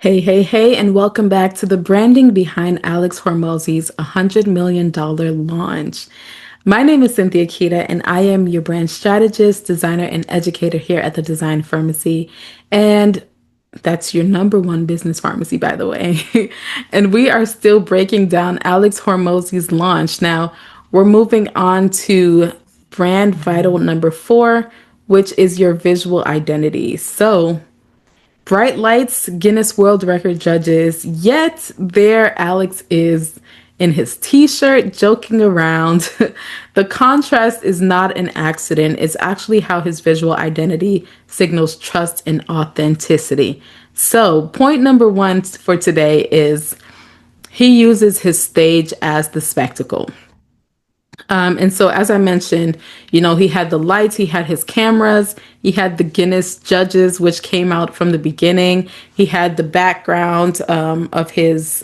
Hey, hey, hey, and welcome back to the branding behind Alex Hormozi's $100 million launch. My name is Cynthia Kita, and I am your brand strategist, designer, and educator here at the Design Firmacy. And that's your number one business pharmacy, by the way. And we are still breaking down Alex Hormozi's launch. Now, we're moving on to brand vital number 4, which is your visual identity. So, bright lights, Guinness World Record judges, yet there Alex is in his t-shirt joking around. The contrast is not an accident. It's actually how his visual identity signals trust and authenticity. So, point number 1 for today is he uses his stage as the spectacle. And so, as I mentioned, he had the lights, he had his cameras, he had the Guinness judges, which came out from the beginning. He had the background of his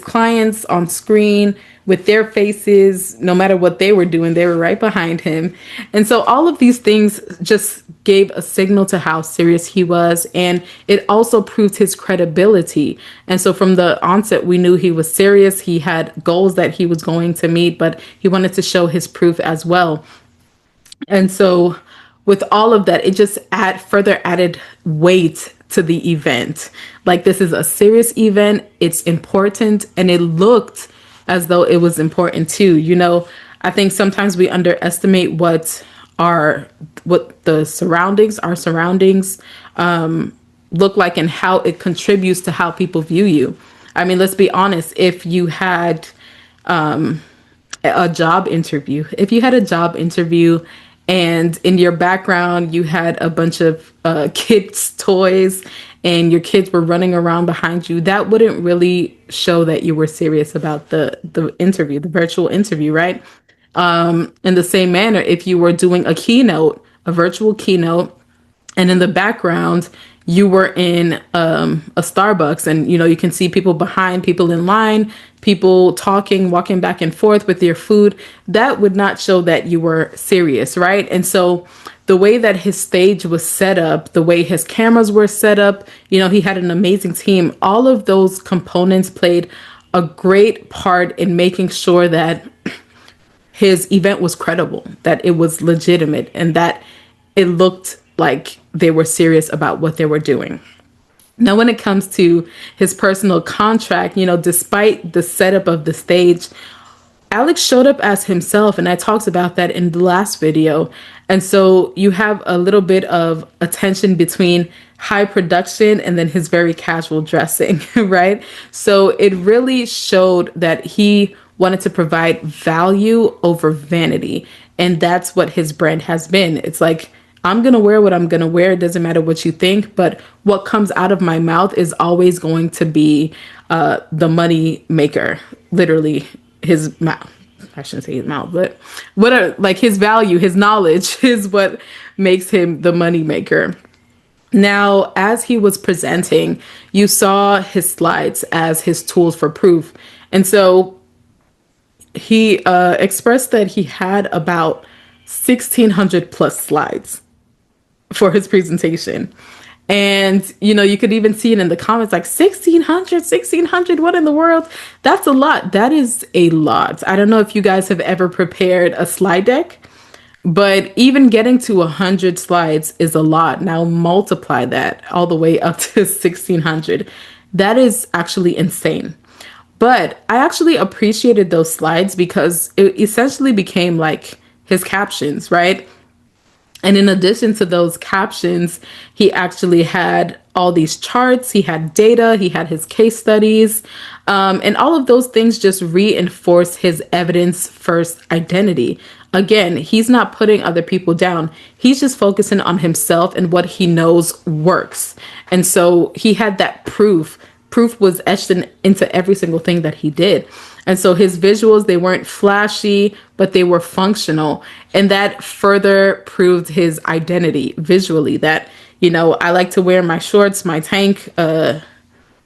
clients on screen with their faces. No matter what they were doing, they were right behind him. And so all of these things just gave a signal to how serious he was. And it also proved his credibility. And so from the onset, we knew he was serious. He had goals that he was going to meet, but he wanted to show his proof as well. And so with all of that, it just further added weight to the event. Like, this is a serious event, it's important, and it looked as though it was important too. I think sometimes we underestimate what our surroundings look like and how it contributes to how people view you. I mean, let's be honest, if you had a job interview, and in your background you had a bunch of kids' toys and your kids were running around behind you, that wouldn't really show that you were serious about the interview, the virtual interview, right? In the same manner, if you were doing a virtual keynote, and in the background you were in a Starbucks, and you can see people behind, people in line, people talking, walking back and forth with their food, that would not show that you were serious, right? And so the way that his stage was set up, the way his cameras were set up, he had an amazing team. All of those components played a great part in making sure that his event was credible, that it was legitimate, and that it looked like they were serious about what they were doing. Now, when it comes to his personal contract, despite the setup of the stage, Alex showed up as himself, and I talked about that in the last video. And so you have a little bit of a tension between high production and then his very casual dressing, right? So it really showed that he wanted to provide value over vanity. And that's what his brand has been. It's like, I'm going to wear what I'm going to wear. It doesn't matter what you think, but what comes out of my mouth is always going to be the money maker. Literally, his mouth. I shouldn't say his mouth, but his value, his knowledge is what makes him the money maker. Now, as he was presenting, you saw his slides as his tools for proof. And so he expressed that he had about 1,600 plus slides for his presentation. And, you could even see it in the comments, like 1,600, what in the world? That's a lot. That is a lot. I don't know if you guys have ever prepared a slide deck, but even getting to 100 slides is a lot. Now multiply that all the way up to 1,600. That is actually insane. But I actually appreciated those slides because it essentially became like his captions, right? And in addition to those captions, he actually had all these charts, he had data, he had his case studies, and all of those things just reinforce his evidence first identity. Again, he's not putting other people down. He's just focusing on himself and what he knows works. And so he had that proof. Proof was etched into every single thing that he did. And so his visuals, they weren't flashy, but they were functional. And that further proved his identity visually, that, I like to wear my shorts, my tank, I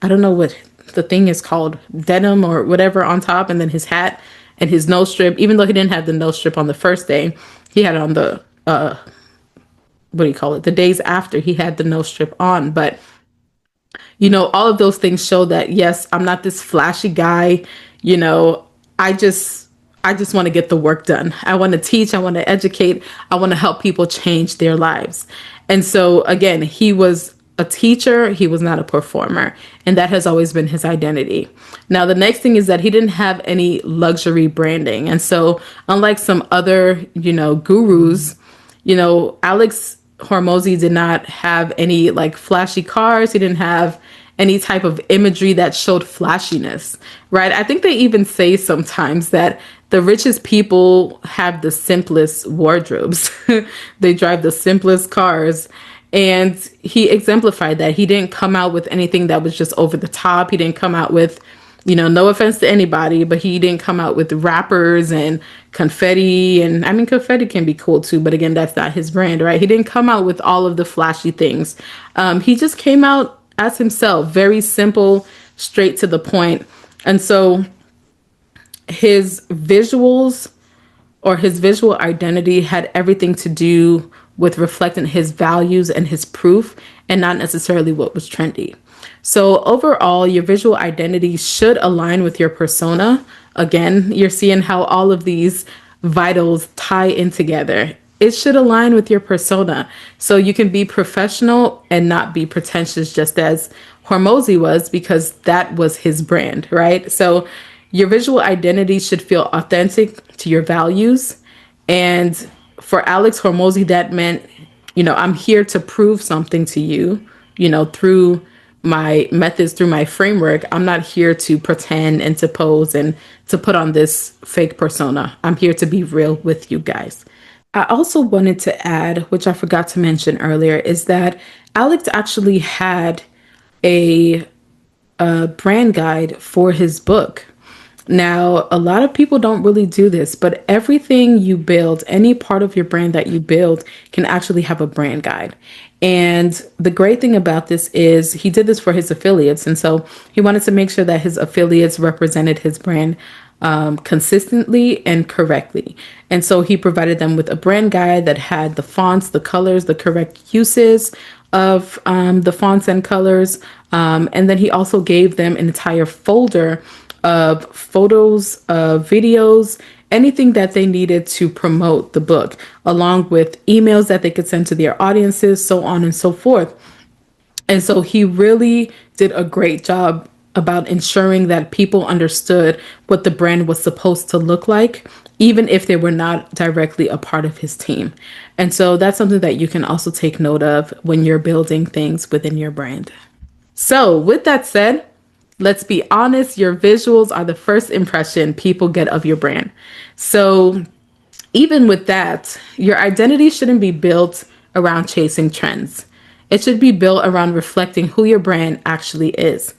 don't know what the thing is called, denim or whatever on top, and then his hat and his nose strip. Even though he didn't have the nose strip on the first day, he had it on the, what do you call it? The days after, he had the nose strip on. But All of those things show that, yes, I'm not this flashy guy. You know, I just I just want to get the work done. I want to teach, I want to educate, I want to help people change their lives. And so again, he was a teacher, he was not a performer, and that has always been his identity. Now, the next thing is that he didn't have any luxury branding. And so unlike some other, gurus, Alex Hormozi did not have any like flashy cars. He didn't have any type of imagery that showed flashiness, right? I think they even say sometimes that the richest people have the simplest wardrobes. They drive the simplest cars. And he exemplified that. He didn't come out with anything that was just over the top. He didn't come out with, no offense to anybody, but he didn't come out with rappers and confetti. And I mean, confetti can be cool too, but again, that's not his brand, right? He didn't come out with all of the flashy things. He just came out as himself, very simple, straight to the point. And so his visuals or his visual identity had everything to do with reflecting his values and his proof and not necessarily what was trendy. So overall, your visual identity should align with your persona. Again, you're seeing how all of these vitals tie in together. It should align with your persona. So you can be professional and not be pretentious, just as Hormozi was, because that was his brand, right? So your visual identity should feel authentic to your values. And for Alex Hormozi, that meant, I'm here to prove something to you, through my methods, through my framework. I'm not here to pretend and to pose and to put on this fake persona. I'm here to be real with you guys. I also wanted to add, which I forgot to mention earlier, is that Alex actually had a, a brand guide for his book. Now, a lot of people don't really do this, but everything you build, any part of your brand that you build, can actually have a brand guide. And the great thing about this is he did this for his affiliates. And so he wanted to make sure that his affiliates represented his brand consistently and correctly. And so he provided them with a brand guide that had the fonts, the colors, the correct uses of the fonts and colors. And then he also gave them an entire folder of photos, of videos, anything that they needed to promote the book, along with emails that they could send to their audiences, so on and so forth. And so he really did a great job about ensuring that people understood what the brand was supposed to look like, even if they were not directly a part of his team. And so that's something that you can also take note of when you're building things within your brand. So with that said, let's be honest, your visuals are the first impression people get of your brand. So even with that, your identity shouldn't be built around chasing trends. It should be built around reflecting who your brand actually is.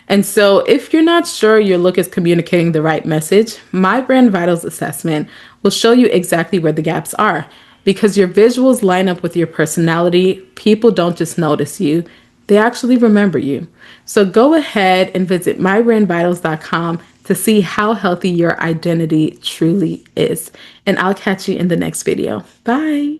And so if you're not sure your look is communicating the right message, my Brand Vitals assessment will show you exactly where the gaps are. Because your visuals line up with your personality, people don't just notice you, they actually remember you. So go ahead and visit mybrandvitals.com to see how healthy your identity truly is. And I'll catch you in the next video. Bye.